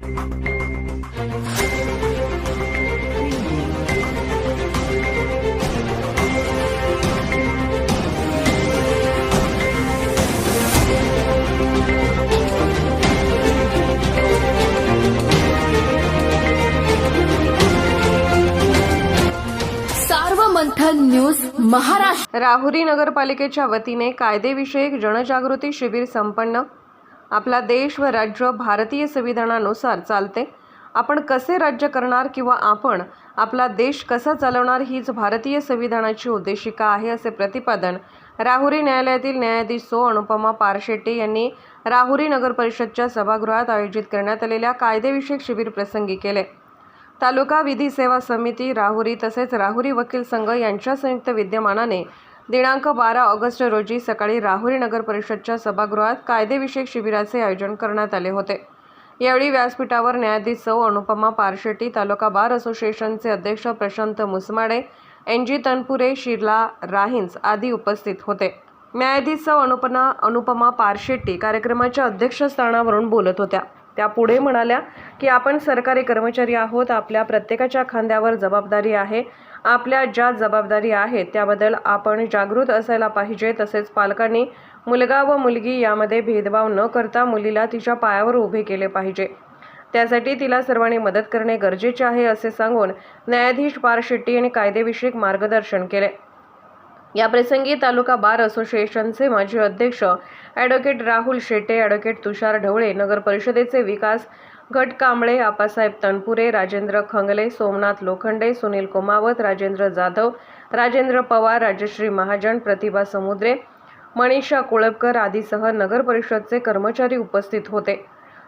मंथन news Maharashtra. Rahuri नगरपालिकेच्या वतीने कायदेविषयक जनजागृती शिबिर संपन्न। आपला देश व राज्य भारतीय संविधानानुसार चालते। आपण कसे राज्य करणार किंवा आपण आपला देश कसा चालवणार हीच भारतीय संविधानाची उद्देशिका आहे, असे प्रतिपादन राहुरी न्यायालयातील न्यायाधीश सौ अनुपमा पारशेट्टी यांनी राहुरी नगर परिषदच्या सभागृहात आयोजित करण्यात आलेल्या कायदेविषयक शिबिर प्रसंगी केले। तालुका विधी सेवा समिती राहुरी तसेच राहुरी वकील संघ यांच्या संयुक्त विद्यमानाने दिनांक 12 ऑगस्ट रोजी सकाळी राहुरी नगर परिषदच्या सभागृहात कायदेविषयक शिबिराचे आयोजन करण्यात आले होते। यावेळी व्यासपीठावर न्यायाधीश सौ अनुपमा पारशेट्टी, तालुका बार असोसिएशनचे अध्यक्ष प्रशांत मुसमाडे, NG तनपुरे, शीला राहिंस आदी उपस्थित होते। न्यायाधीश सौ अनुपमा पारशेट्टी कार्यक्रमाच्या अध्यक्षस्थानावरून बोलत होत्या। त्या पुढे म्हणाल्या की आपण सरकारी कर्मचारी आहोत, आपल्या प्रत्येकाच्या खांद्यावर जबाबदारी आहे। आपल्या ज्या जबाबदारी आहेत त्याबद्दल आपण जागृत असायला पाहिजे। तसेच पालकांनी मुलगा व मुलगी यामध्ये भेदभाव न करता मुलीला तिच्या पायावर उभे केले पाहिजे। त्यासाठी तिला सर्वांनी मदत करणे गरजेचे आहे, असे सांगून न्यायाधीश पारशेट्टी यांनी कायदेविषयक मार्गदर्शन केले। या प्रसंगी तालुका बार असोसिएशनचे माजी अध्यक्ष ॲडव्होकेट राहुल शेटे, ॲडव्होकेट तुषार ढवळे, नगर परिषदेचे विकास गट कांबळे, आपासाहेब तनपुरे, राजेंद्र खंगले, सोमनाथ लोखंडे, सुनील कोमावत, राजेंद्र जाधव, राजेंद्र पवार, राजश्री महाजन, प्रतिभा समुद्रे, मनीषा कुळपकर आदीसह नगर परिषदचे कर्मचारी उपस्थित होते।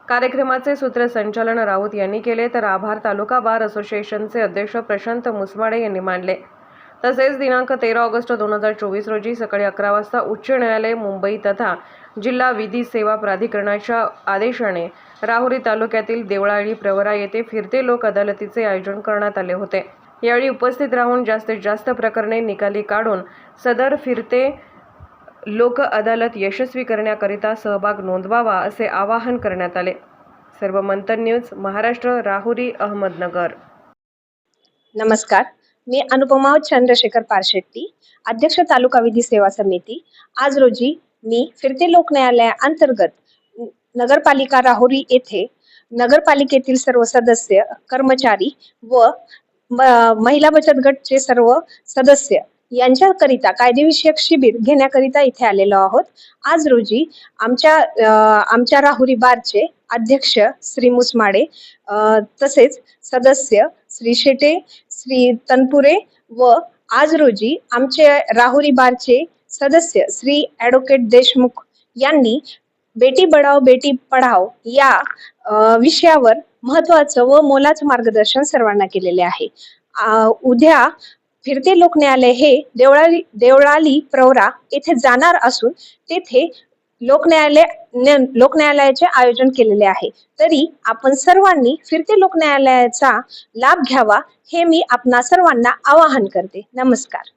कार्यक्रमाचे सूत्रसंचालन राऊत यांनी केले, तर आभार तालुका बार असोसिएशनचे अध्यक्ष प्रशांत मुसमाडे यांनी मानले। तसेच दिनांक 13 ऑगस्ट 2024 रोजी सकाळी 11 वाजता उच्च न्यायालय मुंबई तथा जिल्हा विधी सेवा प्राधिकरणाच्या आदेशाने राहुरी तालुक्यातील देवळाली प्रवरा येथे फिरते लोक अदालतीचे आयोजन करण्यात आले होते। यावेळी उपस्थित राहून जास्तीत जास्त प्रकरणे निकाली काढून सदर फिरते लोक अदालत यशस्वी करण्याकरिता सहभाग नोंदवावा, असे आवाहन करण्यात आले। सर्व मंथन न्यूज महाराष्ट्र, राहुरी, अहमदनगर। नमस्कार, मी अनुपमा चंद्रशेखर पारशेट्टी, अध्यक्ष तालुका विधी सेवा समिती। आज रोजी मी फिरते लोक न्यायालया अंतर्गत नगरपालिका राहुरी येथे नगरपालिकेतील सर्व सदस्य, कर्मचारी व महिला बचत गटचे सर्व सदस्य यांच्याकरिता कायदेविषयक शिबिर घेण्याकरिता इथे आलेलो आहोत। आज रोजी आमच्या राहुरी बारचे अध्यक्ष श्री मुसमाडे, तसेच सदस्य श्री शेटे, श्री तनपुरे व आज रोजी आमचे राहुरी बारचे सदस्य श्री ॲडव्होकेट देशमुख यांनी बेटी बढाओ बेटी पढाओ या विषयावर महत्त्वाचं व मोलाचं मार्गदर्शन सर्वांना केलेले आहे। उद्या फिरते लोक न्यायालय हे देवळाली प्रवरा येथे जाणार असून तेथे लोक न्यायालयाचे आयोजन केलेले आहे। तरी आपण सर्वांनी फिरते लोक न्यायालयाचा लाभ घ्यावा, हे मी आपणा सर्वांना आवाहन करते। नमस्कार।